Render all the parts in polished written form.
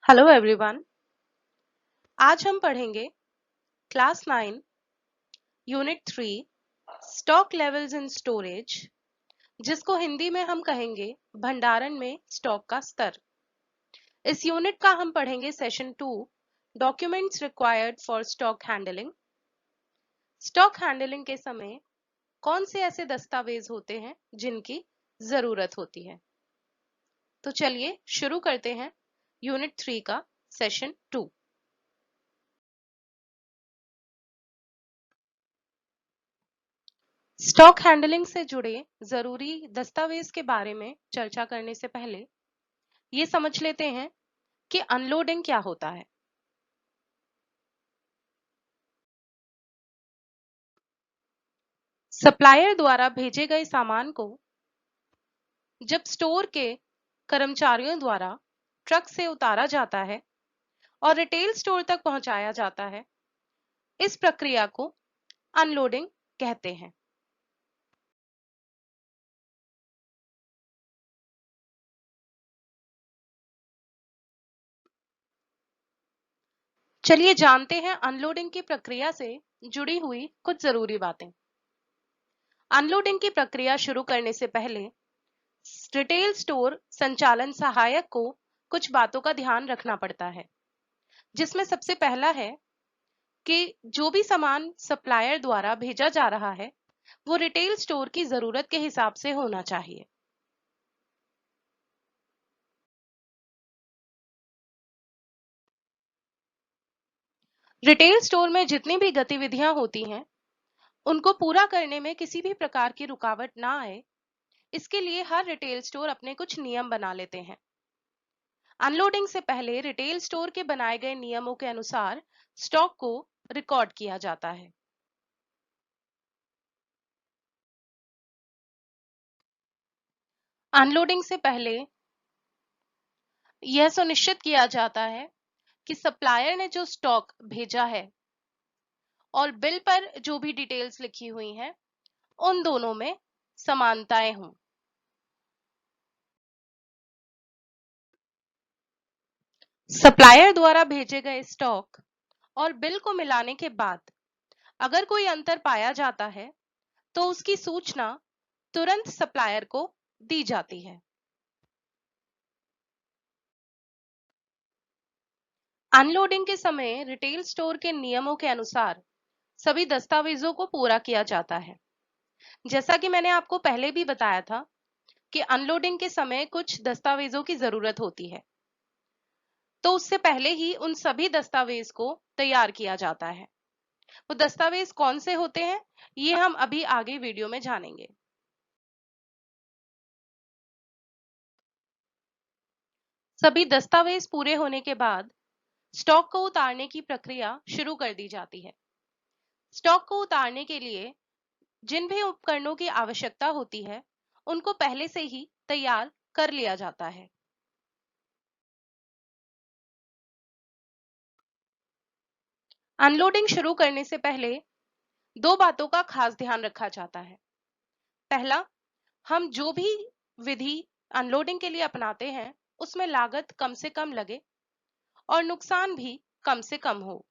Hello everyone. आज हम पढ़ेंगे class 9 unit 3 stock levels in storage, जिसको हिंदी में हम कहेंगे भंडारण में स्टॉक का स्तर। इस यूनिट का हम पढ़ेंगे session 2 documents required for stock handling. Stock handling के समय कौन से ऐसे दस्तावेज होते हैं जिनकी जरूरत होती है। तो चलिए शुरू करते हैं यूनिट 3 का सेशन 2। स्टॉक हैंडलिंग से जुड़े जरूरी दस्तावेज के बारे में चर्चा करने से पहले ये समझ लेते हैं कि अनलोडिंग क्या होता है। सप्लायर द्वारा भेजे गए सामान को जब स्टोर के कर्मचारियों द्वारा ट्रक से उतारा जाता है और रिटेल स्टोर तक पहुंचाया जाता है, इस प्रक्रिया को अनलोडिंग कहते हैं। चलिए जानते हैं अनलोडिंग की प्रक्रिया से जुड़ी हुई कुछ जरूरी बातें। अनलोडिंग की प्रक्रिया शुरू करने से पहले रिटेल स्टोर संचालन सहायक को कुछ बातों का ध्यान रखना पड़ता है, जिसमें सबसे पहला है कि जो भी सामान सप्लायर द्वारा भेजा जा रहा है वो रिटेल स्टोर की जरूरत के हिसाब से होना चाहिए। रिटेल स्टोर में जितनी भी गतिविधियां होती हैं उनको पूरा करने में किसी भी प्रकार की रुकावट ना आए, इसके लिए हर रिटेल स्टोर अपने कुछ नियम बना लेते हैं। अनलोडिंग से पहले रिटेल स्टोर के बनाए गए नियमों के अनुसार स्टॉक को रिकॉर्ड किया जाता है। अनलोडिंग से पहले यह सुनिश्चित किया जाता है कि सप्लायर ने जो स्टॉक भेजा है और बिल पर जो भी डिटेल्स लिखी हुई हैं उन दोनों में समानताएं हों। सप्लायर द्वारा भेजे गए स्टॉक और बिल को मिलाने के बाद अगर कोई अंतर पाया जाता है तो उसकी सूचना तुरंत सप्लायर को दी जाती है। अनलोडिंग के समय रिटेल स्टोर के नियमों के अनुसार सभी दस्तावेजों को पूरा किया जाता है। जैसा कि मैंने आपको पहले भी बताया था कि अनलोडिंग के समय कुछ दस्तावेजों की जरूरत होती है, तो उससे पहले ही उन सभी दस्तावेज को तैयार किया जाता है। वो दस्तावेज कौन से होते हैं ये हम अभी आगे वीडियो में जानेंगे। सभी दस्तावेज पूरे होने के बाद स्टॉक को उतारने की प्रक्रिया शुरू कर दी जाती है। स्टॉक को उतारने के लिए जिन भी उपकरणों की आवश्यकता होती है उनको पहले से ही तैयार कर लिया जाता है। अनलोडिंग शुरू करने से पहले दो बातों का खास ध्यान रखा जाता है। पहला, हम जो भी विधि अनलोडिंग के लिए अपनाते हैं उसमें लागत कम से कम लगे और नुकसान भी कम से कम हो।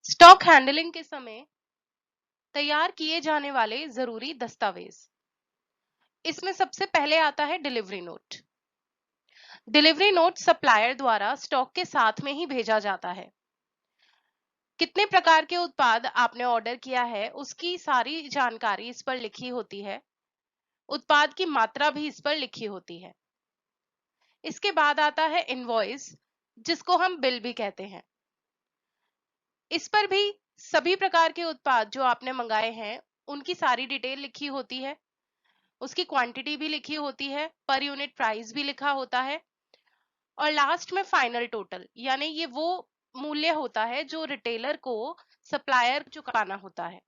स्टॉक हैंडलिंग के समय तैयार किए जाने वाले जरूरी दस्तावेज, इसमें सबसे पहले आता है delivery note. Delivery note supplier द्वारा स्टॉक के साथ में ही भेजा जाता है। कितने प्रकार के उत्पाद आपने ऑर्डर किया है उसकी सारी जानकारी इस पर लिखी होती है। उत्पाद की मात्रा भी इस पर लिखी होती है। इसके बाद आता है इनवॉइस, जिसको हम बिल भी कहते हैं। इस पर भी सभी प्रकार के उत्पाद जो आपने मंगाए हैं उनकी सारी डिटेल लिखी होती है। उसकी क्वांटिटी भी लिखी होती है, पर यूनिट प्राइस भी लिखा होता है और लास्ट में फाइनल टोटल, यानी ये वो मूल्य होता है जो रिटेलर को सप्लायर चुकाना होता है।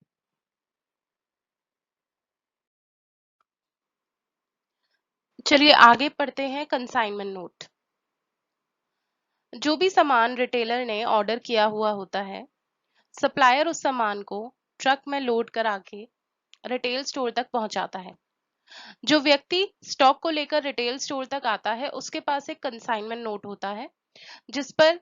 चलिए आगे पढ़ते हैं कंसाइनमेंट नोट। जो भी सामान रिटेलर ने ऑर्डर किया हुआ होता है, सप्लायर उस सामान को ट्रक में लोड करा के रिटेल स्टोर तक पहुंचाता है। जो व्यक्ति स्टॉक को लेकर रिटेल स्टोर तक आता है उसके पास एक कंसाइनमेंट नोट होता है जिस पर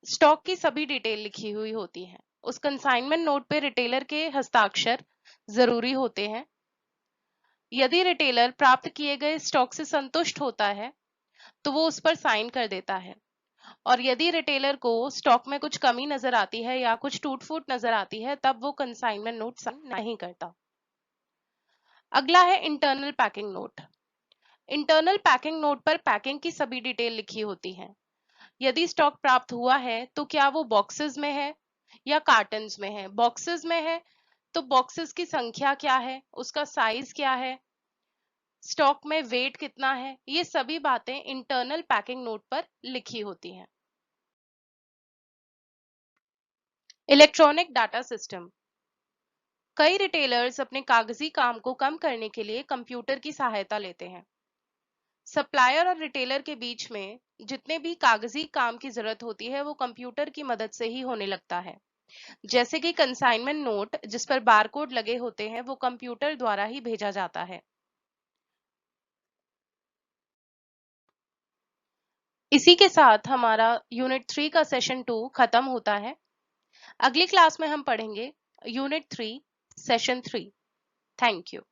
स्टॉक की सभी डिटेल लिखी हुई होती है। उस कंसाइनमेंट नोट पे रिटेलर के हस्ताक्षर जरूरी होते हैं। यदि रिटेलर प्राप्त किए गए स्टॉक से संतुष्ट होता है तो वो उस पर साइन कर देता है, और यदि रिटेलर को स्टॉक में कुछ कमी नजर आती है या कुछ टूट फूट नजर आती है तब वो कंसाइनमेंट नोट साइन नहीं करता। अगला है internal packing note. Internal packing note पर पैकिंग की सभी डिटेल लिखी होती है। यदि स्टॉक प्राप्त हुआ है तो क्या वो बॉक्सेस में है या कार्टन्स में है। बॉक्सेस में है तो बॉक्सेस की संख्या क्या है, उसका साइज क्या है, स्टॉक में वेट कितना है, ये सभी बातें इंटरनल पैकिंग नोट पर लिखी होती हैं। Electronic data system. कई रिटेलर्स अपने कागजी काम को कम करने के लिए कंप्यूटर की सहायता लेते हैं। सप्लायर और रिटेलर के बीच में जितने भी कागजी काम की जरूरत होती है वो कंप्यूटर की मदद से ही होने लगता है। जैसे कि कंसाइनमेंट नोट जिस पर बारकोड लगे होते हैं वो कंप्यूटर द्वारा ही भेजा जाता है। इसी के साथ हमारा यूनिट 3 का सेशन 2 खत्म होता है। अगली क्लास में हम पढ़ेंगे यूनिट 3 सेशन 3। Thank you.